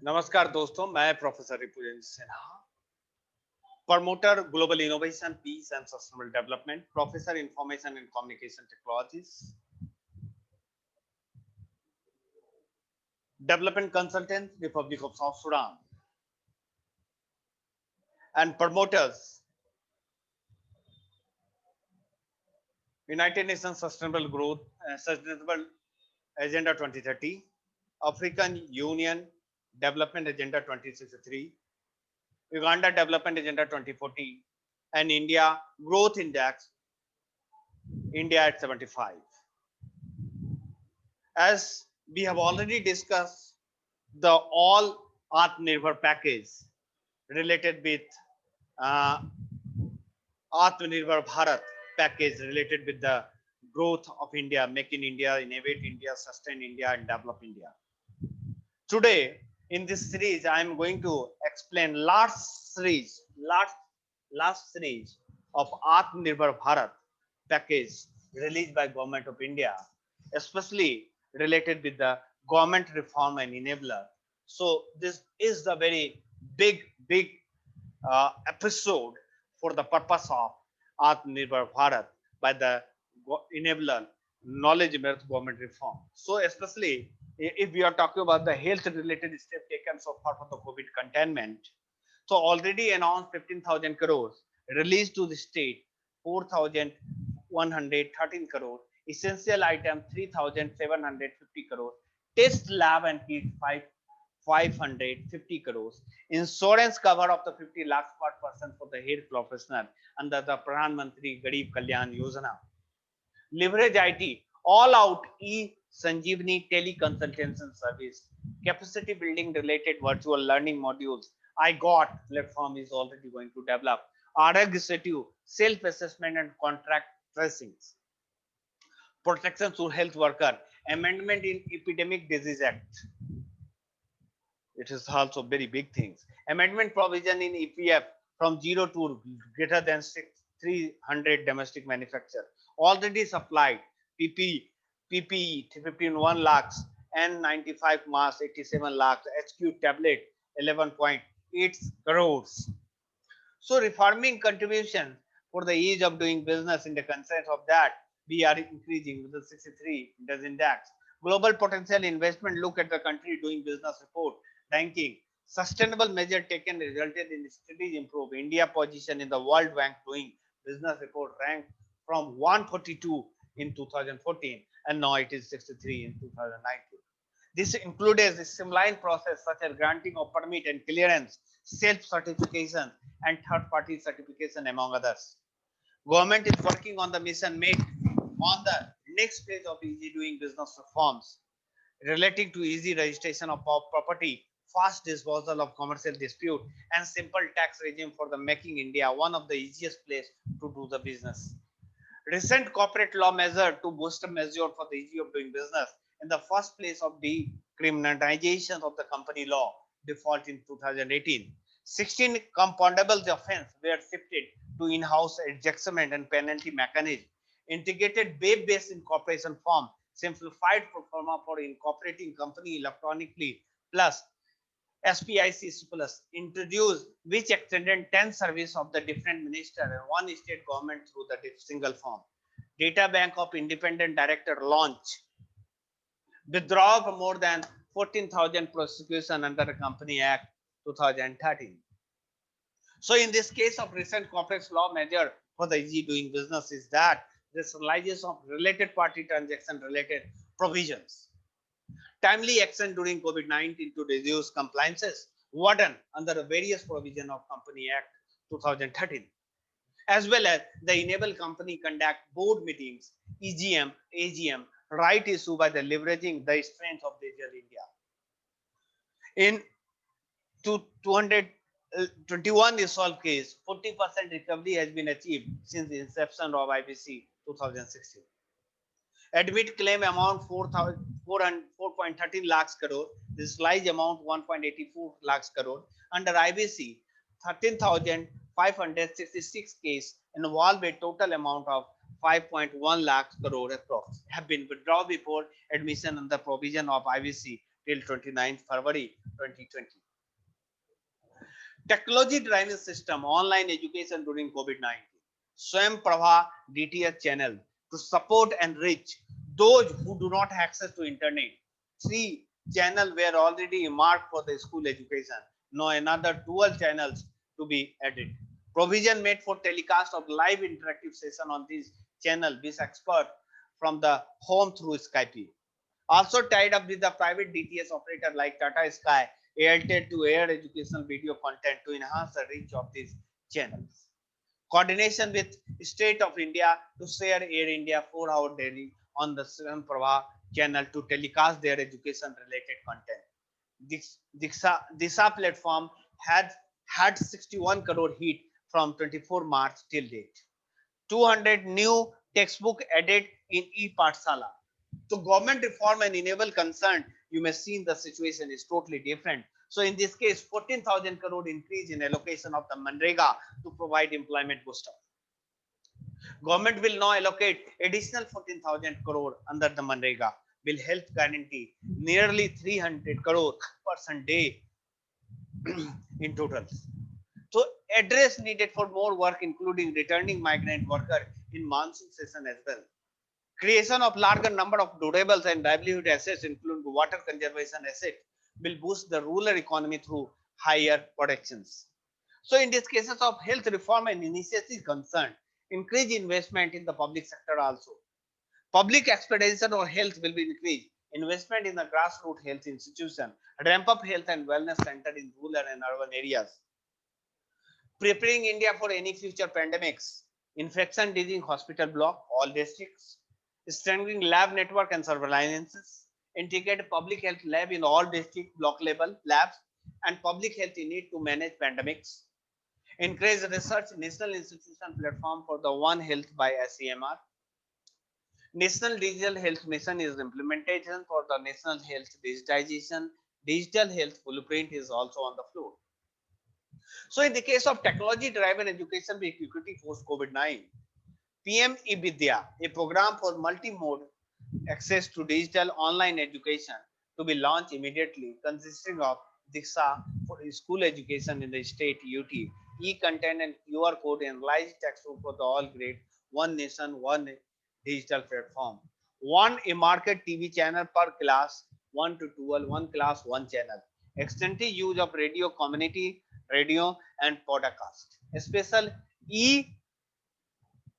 नमस्कार दोस्तों, मैं professor Ripujan Sinha, promoter global innovation, peace and sustainable development, professor information and communication technologies, development consultant, republic of South Sudan, and promoters, United Nations Sustainable Growth, Sustainable Agenda 2030, African Union Development Agenda 2063, Uganda Development Agenda 2040, and India Growth Index, India at 75. As we have already discussed the all Atmanirbhar package related with uh, Atmanirbhar Bharat package related with the growth of India, making India, innovate India, sustain India, and develop India. Today, in this series, I am going to explain last series of Atmanirbhar Bharat package released by Government of India, especially related with the government reform and enabler. So this is the very big episode for the purpose of Atmanirbhar Bharat by the enabler knowledge based government reform. So especially if we are talking about the health related steps taken so far for the COVID containment, so already announced 15,000 crores, released to the state 4,113 crore, essential item 3,750 crore, test lab and kit 550 crores, insurance cover of the 50 lakhs per person for the health professional under the Pradhan Mantri Garib Kalyan Yojana. Leverage IT, all out e-Sanjeevani teleconsultation service, capacity building related virtual learning modules. I got platform is already going to develop. Arag Setu, self-assessment and contract tracings. Protection to health worker, amendment in Epidemic Disease Act. It is also very big things. Amendment provision in EPF from 0 to greater than 300 domestic manufacture. Already supplied PPE 51 lakhs, N95 mask 87 lakhs, HQ tablet 11.8 crores. So reforming contribution for the ease of doing business in the consensus of that, we are increasing with the 63 index. Global potential investment, look at the country doing business report, ranking. Sustainable measure taken resulted in steady improve. India position in the World Bank doing business report ranked from 142 in 2014 and now it is 63 in 2019. This includes a streamlined process such as granting of permit and clearance, self-certification, and third-party certification, among others. Government is working on the mission made on the next phase of easy doing business reforms relating to easy registration of property, fast disposal of commercial dispute, and simple tax regime for the making India one of the easiest place to do the business. Recent corporate law measure to boost a measure for the ease of doing business in the first place of decriminalization of the company law default in 2018. 16 compoundable offense were shifted to in-house adjustment and penalty mechanism. Integrated web-based incorporation form, simplified pro forma for incorporating company electronically, plus SPIC plus introduced, which extended 10 service of the different minister and one state government through the single form. Data bank of independent director launch. Withdraw of more than 14,000 prosecution under the Company Act 2013. So in this case of recent corporate law measure for the easy doing business is that this relies of related party transaction related provisions. Timely action during COVID-19 to reduce compliances were done under the various provision of Company Act 2013, as well as the enable company conduct board meetings, EGM, AGM, right issue by the leveraging the strength of digital India. In 221 resolved case, 40% recovery has been achieved since the inception of IBC 2016. Admit claim amount 4.13 lakhs crore, discharge amount 1.84 lakhs crore. Under IBC, 13,566 case involve a total amount of 5.1 lakhs crore approx have been withdrawn before admission under provision of IBC till 29th February 2020. Technology driving system, online education during COVID-19. Swam Prabha DTH channel to support and reach those who do not have access to internet. Three channels were already marked for the school education. Now another 12 channels to be added. Provision made for telecast of live interactive session on this channel with expert from the home through Skype. Also tied up with the private DTS operator like Tata Sky, Airtel to air educational video content to enhance the reach of these channels. Coordination with State of India to share Air India 4-hour daily on the Swam Prabha channel to telecast their education related content. Disha platform had 61 crore hit from 24 March till date. 200 new textbook added in e-Pathshala. So government reform and enable concern, you may see the situation is totally different. So in this case, 14,000 crore increase in allocation of the Manrega to provide employment booster. Government will now allocate additional 14,000 crore under the Manrega, will help guarantee nearly 300 crore per day in total. So address needed for more work, including returning migrant worker in monsoon season as well. Creation of larger number of durables and livelihood assets, including water conservation asset, will boost the rural economy through higher productions. So in these cases of health reform and initiative concerned, increase investment in the public sector also. Public expenditure on health will be increased. Investment in the grassroots health institution, ramp up health and wellness center in rural and urban areas. Preparing India for any future pandemics, infection disease hospital block, all districts, strengthening lab network and surveillances, integrate public health lab in all district block level labs, and public health unit to manage pandemics. Encourage research national institution platform for the One Health by SEMR. National Digital Health Mission is implementation for the national health digitization. Digital health blueprint is also on the floor. So in the case of technology driven education with equity post COVID-19, PM eVidya, a program for multi-mode access to digital online education to be launched immediately, consisting of Diksha for school education in the state UT, e-content and QR code and live textbook for the all grade, one nation, one digital platform. One a market TV channel per class, 1 to 12, one class, one channel. Extensive use of radio, community radio and podcast. Special e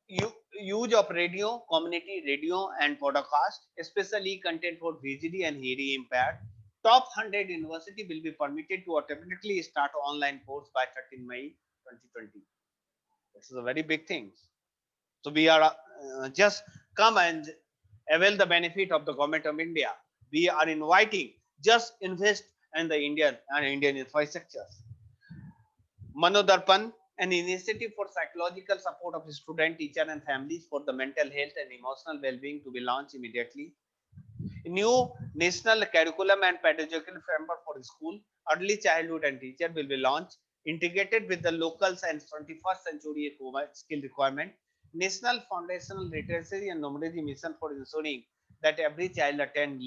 use of radio, community radio and podcast, especially content for visually and hearing impaired. Top 100 university will be permitted to automatically start online course by 13 May 2020. This is a very big thing. So we are just come and avail the benefit of the government of India. We are inviting just invest in the Indian and Indian infrastructure. Manodarpan, an initiative for psychological support of student, teacher, and families for the mental health and emotional well-being to be launched immediately. New national curriculum and pedagogical framework for school, early childhood, and teacher will be launched, integrated with the locals and 21st century skill requirement. National foundational literacy and numeracy mission for ensuring that every child attend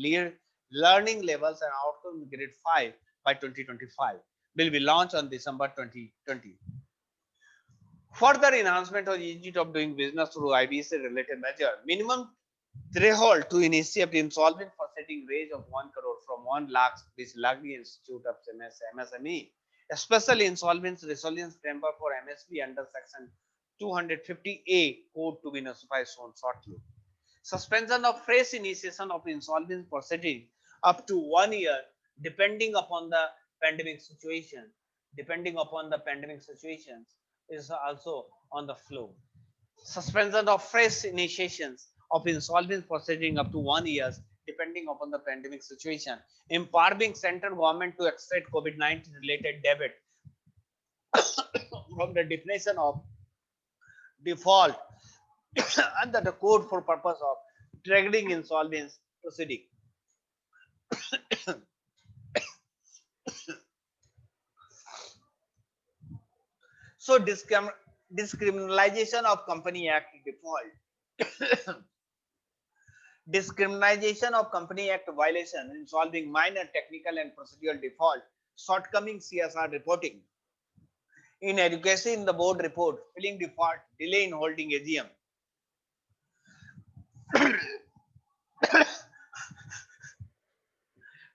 learning levels and outcome in grade 5 by 2025 will be launched on December 2020. Further enhancement of ease of doing business through IBC related measure. Minimum threshold to initiate insolvent for setting range of 1 crore from 1 lakh with Lagdi Institute of MSME. A special insolvency resolution framework for MSB under section 250A code to be notified soon shortly. Suspension of fresh initiation of insolvency proceeding up to 1 year depending upon the pandemic situation. Depending upon the pandemic situations is also on the flow. Suspension of fresh initiations of insolvency proceeding up to 1 year depending upon the pandemic situation. Empowering central government to extract COVID-19 related debit from the definition of default under the code for purpose of triggering insolvency proceeding. So discriminalization of company act default. Discrimination of Company Act violation involving minor technical and procedural default, shortcoming CSR reporting. In advocacy in the board report, filling default, delay in holding AGM.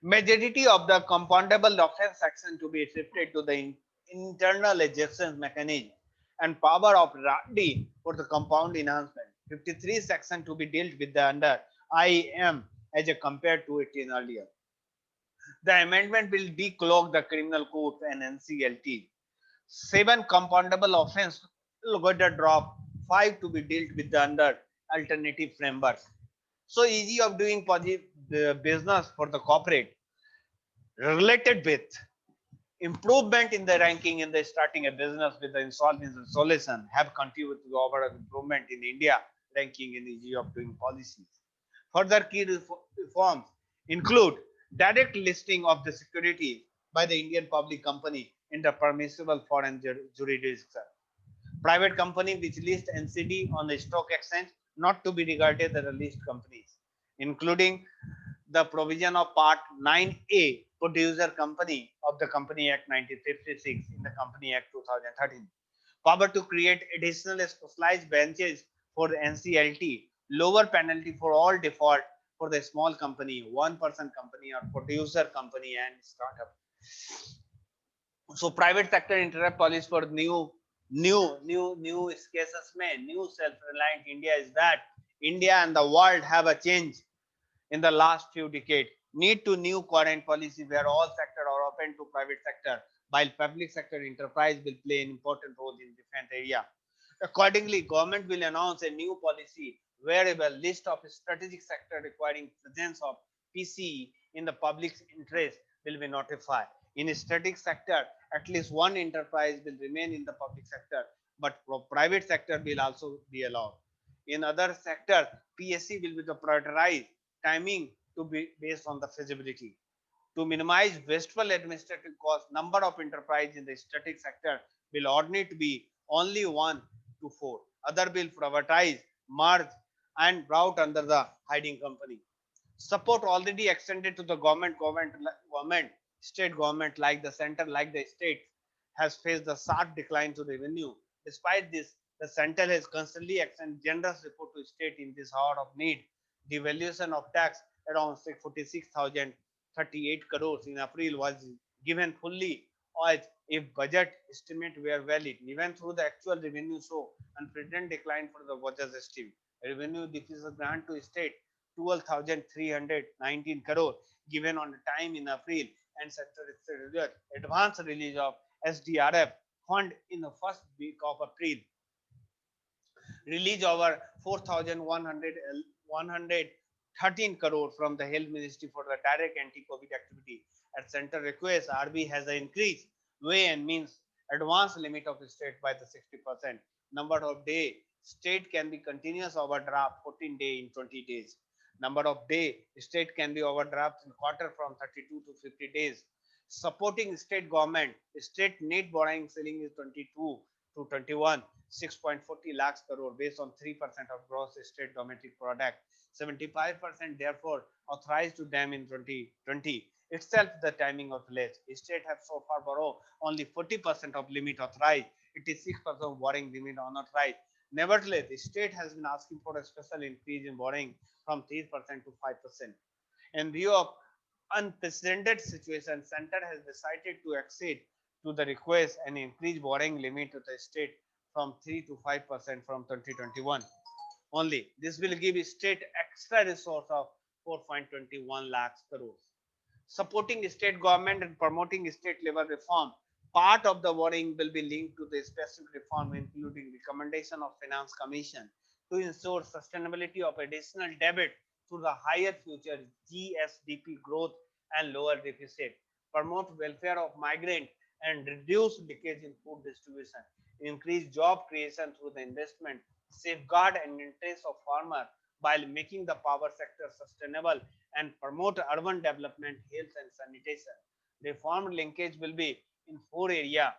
Majority of the compoundable offence section to be shifted to the internal adjustment mechanism and power of RADI for the compound enhancement. 53 section to be dealt with the under IAM as a compared to it in earlier. The amendment will declog the criminal code and NCLT. 7 compoundable offence will go to drop. 5 to be dealt with the under alternative framework. So easy of doing the business for the corporate related with improvement in the ranking in the starting a business with the insolvency solution have contributed to the overall improvement in India ranking in easy of doing policies. Further key reforms include direct listing of the security by the Indian public company in the permissible foreign jurisdiction. Private company which list NCD on the stock exchange not to be regarded as a list companies, including the provision of Part 9A producer company of the Company Act 1956 in the Company Act 2013. Power to create additional specialized benches for the NCLT, lower penalty for all default for the small company, one-person company or producer company and startup. So private sector interrupt policy for new cases में new self-reliant India is that India and the world have a change in the last few decades. Need to new current policy where all sectors are open to private sector, while public sector enterprise will play an important role in different area. Accordingly, government will announce a new policy where a list of strategic sector requiring presence of PCE in the public interest will be notified. In a strategic sector, at least one enterprise will remain in the public sector, but private sector will also be allowed. In other sectors, PSC will be the prioritized timing to be based on the feasibility. To minimize wasteful administrative costs, number of enterprises in the static sector will ordinarily to be only 1 to 4. Other will privatize, merge, and route under the hiding company. Support already extended to the government, state government like the center, like the state, has faced a sharp decline to revenue. Despite this, the center has constantly extended generous support to state in this hour of need. The valuation of tax around 46,038 crores in April was given fully as if budget estimate were valid. Even through the actual revenue show unprecedented decline for the budget estimate. Revenue deficit grant to state 12,319 crore given on time in April and central advance release of SDRF fund in the first week of April. Release over 4,113 crore from the Health Ministry for the direct anti-COVID activity. At center request, RB has an increased way and means advance limit of state by the 60%. Number of day state can be continuous overdraft 14 day in 20 days. Number of day state can be overdraft in quarter from 32 to 50 days. Supporting state government, state net borrowing ceiling is 22 to 21, 6.40 lakhs crore based on 3% of gross state domestic product. 75% therefore authorized to them in 2020. Itself the timing of less. State have so far borrowed only 40% of limit authorized. It is 6% of borrowing limit unauthorized. Nevertheless, the state has been asking for a special increase in borrowing from 3% to 5%. In view of unprecedented situation, center has decided to accede to the request and increase borrowing limit to the state from 3 to 5% from 2021 only. This will give state extra resource of 4.21 lakhs crores. Supporting state government and promoting state level reform. Part of the borrowing will be linked to the specific reform, including recommendation of Finance Commission to ensure sustainability of additional debit through the higher future GSDP growth and lower deficit. Promote welfare of migrant and reduce leakage in food distribution. Increase job creation through the investment. Safeguard and interest of farmer while making the power sector sustainable and promote urban development, health and sanitation. Reform linkage will be in 4 areas: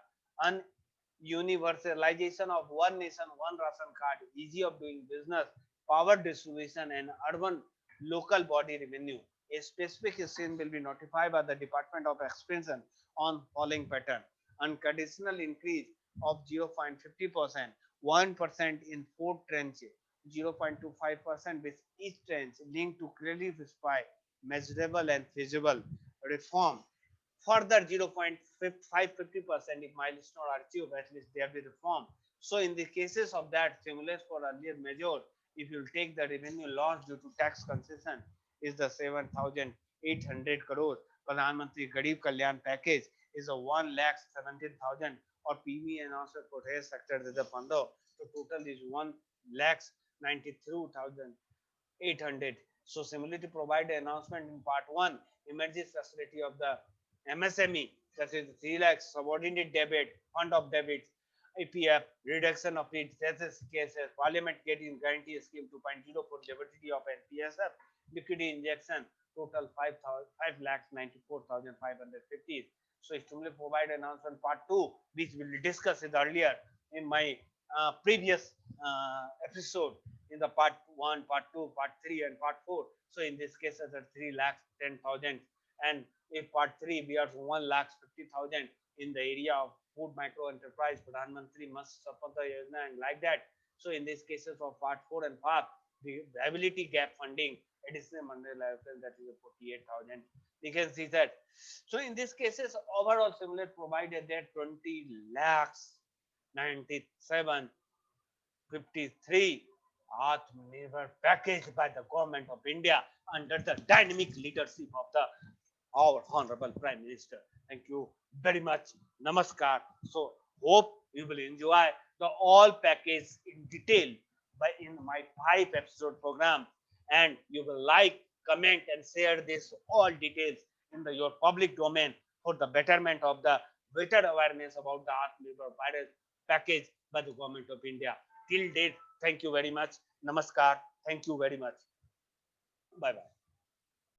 universalization of one nation, one ration card, easy of doing business, power distribution and urban local body revenue. A specific scheme will be notified by the Department of Expansion on following pattern: unconditional increase of 0.50%, 1% in 4 tranche, 0.25% with each tranche linked to credit spy, measurable and feasible reform. Further 0.550% if milestone are achieved, at least there will be reform. So in the cases of that stimulus for earlier measure, if you take the revenue loss due to tax concession is the 7,800 crore. Pradhan Mantri Garib Kalyan package is a 1,17,000 और PV announcer for health sector is the फंडो तो total is 1,93,800. So similarly to provide the announcement in part 1 emergency facility of the MSME, that is 3 lakhs subordinate debit, fund of debits, IPF, reduction of its cases, Parliament getting guarantee scheme 2.0 for liquidity of NPSF, liquidity injection, total 5,94,550. So, stimuli provide announcement part 2, which we will discuss it earlier in my previous episode in the part 1, part 2, part 3, and part 4. So, in this case, as 3,10,000, and if part 3 we are 1,50,000 in the area of food micro enterprise, Pradhan Mantri must support the Yojana and like that. So in these cases of part 4 and part, the ability gap funding, additional money level, that is 48,000. You can see that. So in these cases, overall similar provided that 20 lakhs 97,53 Atmanirbhar package by the government of India under the dynamic leadership of the our honorable Prime Minister. Thank you very much. Namaskar. So hope you will enjoy the all package in detail by in my 5 episode program, and you will like, comment, and share this all details in your public domain for the betterment of the better awareness about the Atmanirbhar Bharat package by the government of India. Till date, thank you very much. Namaskar. Thank you very much. Bye bye.